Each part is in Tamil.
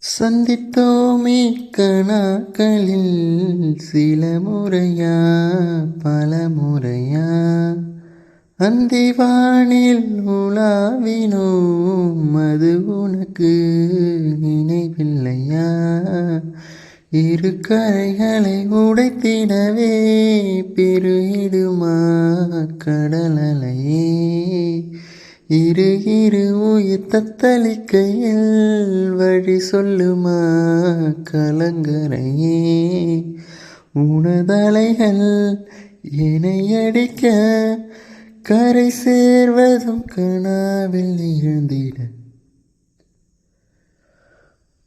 சந்தித்தோமே கனாக்களில் சில முறையா பல முறையா அந்திவானில் உலாவினோம் அது உனக்கு நினைவில்லையா? இரு கரைகளை உடைத்திடவே பெருகிடுமா கடலலையே? இரு உயிர் தத்தளிக்கையில் வழி சொல்லுமா கலங்கரையே? உனதலைகள் என்னை அடிக்க கரை சேர்வதும் கனாவில் நிகழ்ந்திட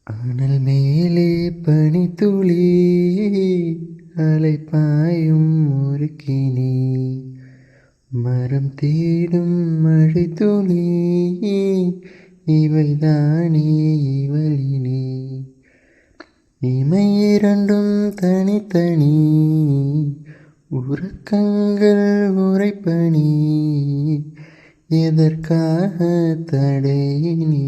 அனல் மேலே பனித்துளி அலைப்பாயும் முறுக்கினே மரம் தேடும் மழை துளி இவைதானே இவளினே இமை இரண்டும் தனித்தனி உறக்கங்கள் உரைப்பணி எதற்காக தடை நீ